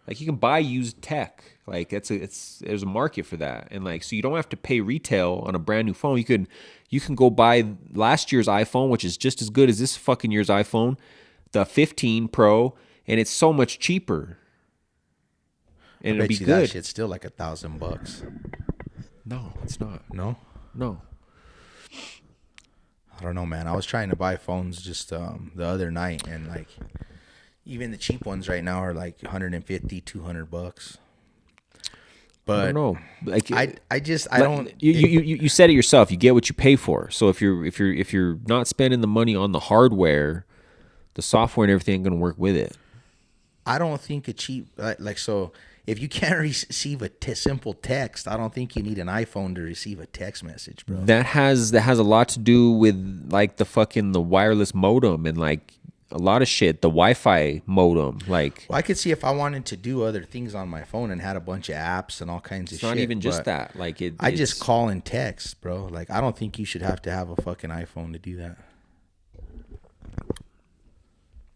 Like you can buy used tech. Like there's a market for that. And like so you don't have to pay retail on a brand new phone. You can go buy last year's iPhone, which is just as good as this fucking year's iPhone, the 15 Pro, and it's so much cheaper. And it'll Bet be you that good. shit's still like $1,000. No, it's not. No, No. I don't know, man. I was trying to buy phones just the other night, and like even the cheap ones right now are like $150-$200. I But don't know. Like I don't. You said it yourself. You get what you pay for. So if you're not spending the money on the hardware, the software and everything ain't gonna work with it. I don't think a cheap like so. If you can't receive a simple text, I don't think you need an iPhone to receive a text message, bro. That has a lot to do with like the wireless modem and like a lot of shit. The Wi-Fi modem, like Well, I could see if I wanted to do other things on my phone and had a bunch of apps and all kinds of it's shit. not even just but that. Like I just it's- call and text, bro. Like I don't think you should have to have a fucking iPhone to do that.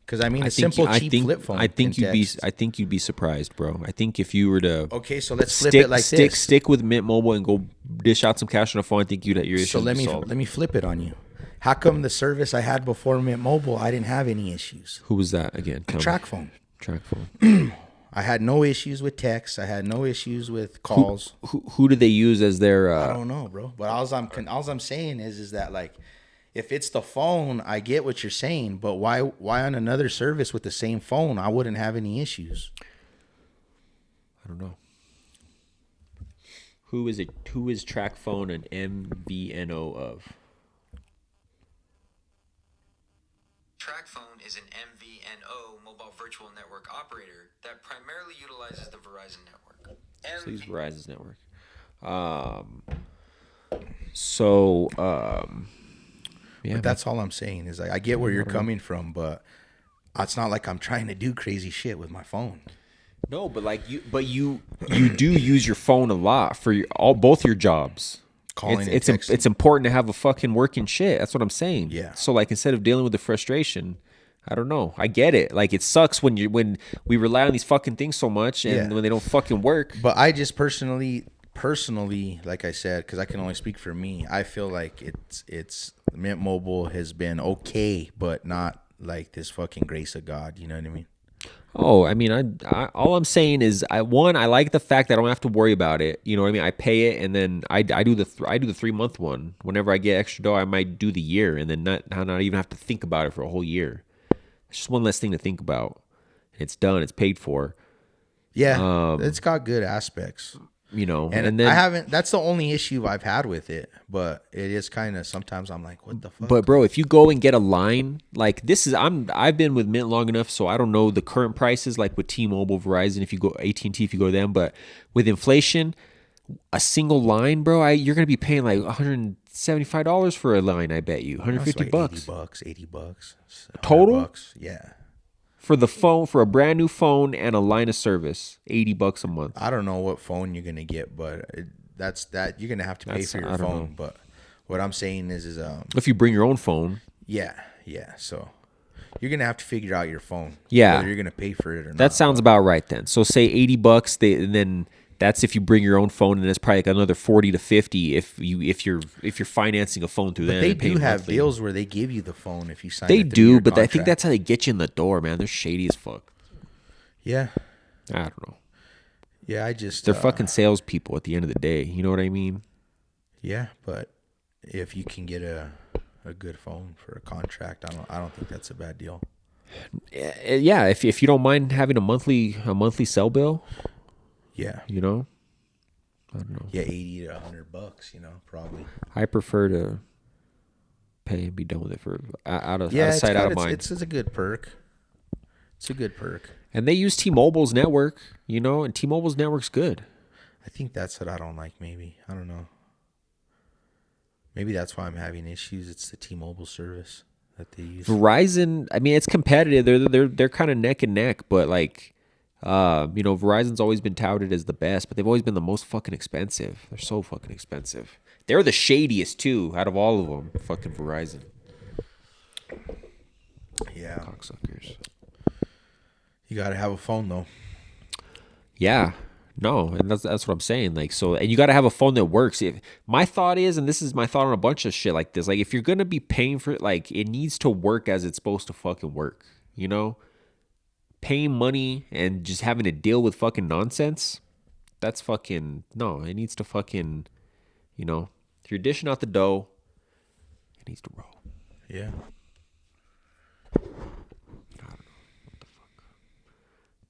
Because I mean, a simple cheap flip phone. I think can text. I think you'd be surprised, bro. I think if you were to Okay, so let's flip it like this. stick with Mint Mobile and go dish out some cash on a phone, I think your issues So let would be me solved. let me flip it on you. How come the service I had before Mint Mobile, I didn't have any issues? Who was that again? Tell me. Track phone. Track phone. I had no issues with texts. I had no issues with calls. Who do they use as their? I don't know, bro. But all I'm saying is that like, if it's the phone, I get what you're saying. But why on another service with the same phone, I wouldn't have any issues? I don't know. Who is it? Who is Track Phone an MVNO of? TrackPhone is an MVNO, mobile virtual network operator, that primarily utilizes the Verizon network. So use MV- Verizon's network. Yeah, But that's all I'm saying is like, I get where you're coming from, but it's not like I'm trying to do crazy shit with my phone. no, but like you do use your phone a lot for both your jobs. Calling it's and texting. it's important to have a fucking working shit. That's what I'm saying. Yeah. So like instead of dealing with the frustration, I don't know. I get it. Like it sucks when we rely on these fucking things so much and Yeah. when they don't fucking work. But I just personally, like I said, because I can only speak for me, I feel like it's Mint Mobile has been okay, but not like this fucking grace of God. You know what I mean? Oh, I mean, I all I'm saying is, I like the fact that I don't have to worry about it. You know what I mean? I pay it, and then I do the 3-month one. Whenever I get extra dough, I might do the year, and then not even have to think about it for a whole year. It's just one less thing to think about. It's done. It's paid for. Yeah, it's got good aspects. You know, And then I haven't. That's the only issue I've had with it. But it is kind of sometimes I'm like, what the fuck? But bro, if you go and get a line like this I've been with Mint long enough, so I don't know the current prices like with T-Mobile, Verizon, if you go AT&T, if you go to them. But with inflation, a single line, bro, you're gonna be paying like $175 for a line. I bet you That's $150 like $80, $80, $100 Total? bucks. Yeah. for the phone, for a brand new phone and a line of service, $80 a month. I don't know what phone you're gonna get, but that's that you're gonna have to pay for your I don't phone. know. But what I'm saying is If you bring your own phone, yeah. So you're gonna have to figure out your phone. Yeah. whether you're gonna pay for it or not. that sounds about right then. So say $80, and then that's if you bring your own phone, and it's probably like another 40 to 50 if you're financing a phone through But them. they and paying do have monthly. deals where they give you the phone if you sign. They a do, 3-year but I think contract. that's how they get you in the door, man. They're shady as fuck. yeah. I don't know. Yeah, I just They're fucking salespeople at the end of the day. You know what I mean? Yeah, but if you can get a good phone for a contract, I don't think that's a bad deal. Yeah. If you don't mind having a monthly cell bill, Yeah, you know, I don't know. yeah, $80 to $100, probably. I prefer to pay and be done with it for out of Yeah, sight, out of mind. It's a good perk. It's a good perk. And they use T-Mobile's network, and T-Mobile's network's good. I think that's what I don't like. Maybe I don't know. Maybe that's why I'm having issues. It's the T-Mobile service that they use. Verizon, I mean, it's competitive. They're kind of neck and neck, but like, Verizon's always been touted as the best, but they've always been the most fucking expensive. They're so fucking expensive. They're the shadiest too, out of all of them. Fucking Verizon, Yeah, cocksuckers. you got to have a phone though. Yeah. No, and that's what I'm saying. Like, so, and you got to have a phone that works. My thought is, and this is my thought on a bunch of shit like this, like if you're gonna be paying for it, like it needs to work as it's supposed to fucking work. Paying money and just having to deal with fucking nonsense. That's fucking no. It needs to fucking, if you're dishing out the dough, it needs to roll. Yeah.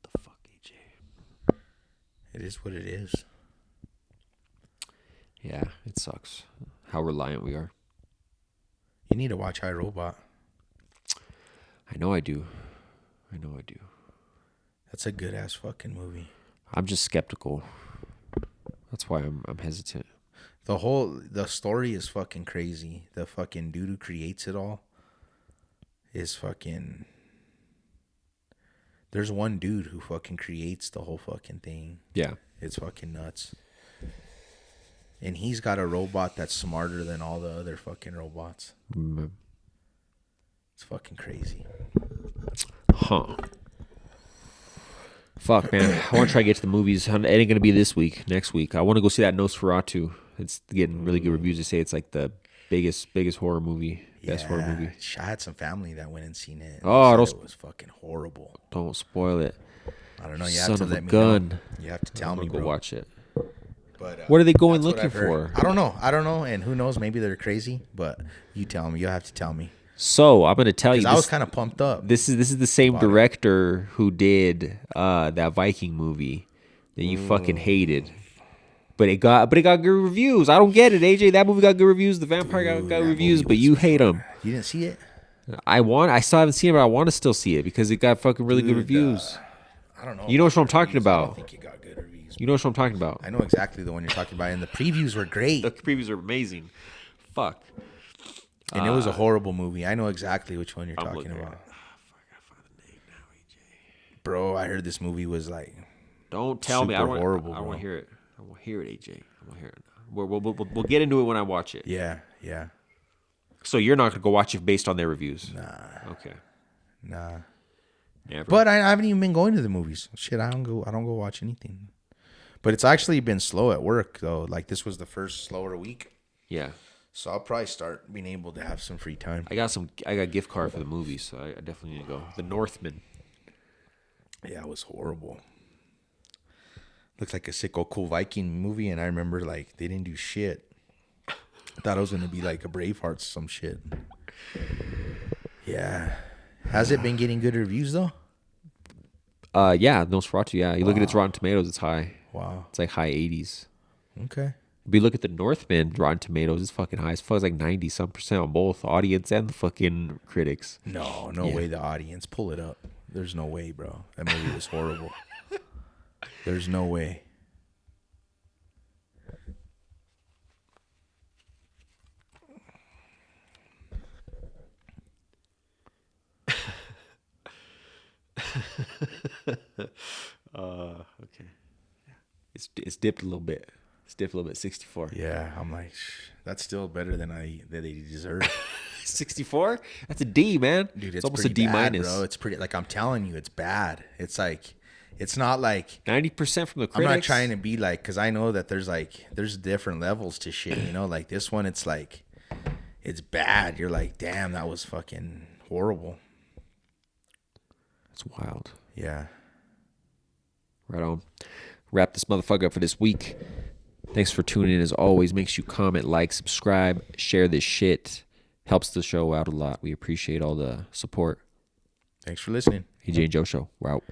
The fuck, AJ. It is what it is. Yeah, it sucks how reliant we are. You need to watch iRobot. I know I do. That's a good ass fucking movie. I'm just skeptical. That's why I'm hesitant. The story is fucking crazy. The fucking dude who creates it all is fucking. There's one dude who fucking creates the whole fucking thing. Yeah. It's fucking nuts. And he's got a robot that's smarter than all the other fucking robots. Mm. It's fucking crazy. Huh. Fuck, man. I want to try to get to the movies. It ain't going to be this week. Next week. I want to go see that Nosferatu. It's getting really good reviews. They say it's like the biggest horror movie. Best horror movie. I had some family that went and seen it. Oh, They don't said it was fucking horrible. Don't spoil it. I don't know. You Son have to of a let me gun. know. You have to tell I'm me, going to bro. go watch it. But, What are they going that's what looking I've heard. for? I don't know. And who knows? Maybe they're crazy. But you tell me. You have to tell me. So I'm going to tell you. Because I was kind of pumped up. This is the same director who did that Viking movie that you fucking hated. But it got good reviews. I don't get it, AJ. That movie got good reviews. The Vampire got that reviews, movie but you hate them. You didn't see it? I still haven't seen it, but I want to still see it because it got fucking really good reviews. I don't know. You know what I'm talking I about. don't think it got good reviews. You know what I'm talking about. I know exactly the one you're talking about. And the previews were great. The previews are amazing. Fuck. And it was a horrible movie. I know exactly which one you're I'm talking looking about. at it. Fuck, I find the name now, AJ. Bro, I heard this movie was like Don't tell me. I super don't horrible, I don't want bro. to hear it. I want to hear it, AJ. I want to hear it. We'll get into it when I watch it. yeah. So you're not gonna go watch it based on their reviews? Nah. Okay. Never. But I haven't even been going to the movies. Shit, I don't go watch anything. But it's actually been slow at work though. Like this was the first slower week. Yeah. So I'll probably start being able to have some free time. I got a gift card for the movie, so I definitely need to go. The Northman. Yeah, it was horrible. Looks like a sicko cool Viking movie, and I remember like they didn't do shit. I thought it was gonna be like a Braveheart some shit. Yeah. Has it been getting good reviews though? Yeah, Nosferatu. Yeah, you look at its Rotten Tomatoes, it's high. Wow. It's like high 80s. Okay. But you look at the Northman Rotten Tomatoes, it's fucking high. It's like 90-some% on both audience and the fucking critics. No Yeah. way. The audience, pull it up. There's no way, bro. That movie was horrible. There's no way. Okay. It's dipped a little bit. It's dipped a little bit. 64. Yeah, I'm like, that's still better than that they deserve. 64? That's a D, man. Dude, it's almost a pretty D bad, minus. bro. It's pretty, like, I'm telling you, it's bad. It's like, it's not like 90% from the critics. I'm not trying to be like, because I know that there's different levels to shit, you know. Like this one, it's like, it's bad. You're like, damn, that was fucking horrible. That's wild. Yeah. Right on. Wrap this motherfucker up for this week. Thanks for tuning in as always. Make sure you comment, like, subscribe, share this shit. Helps the show out a lot. We appreciate all the support. Thanks for listening. AJ and Joe Show. We're out.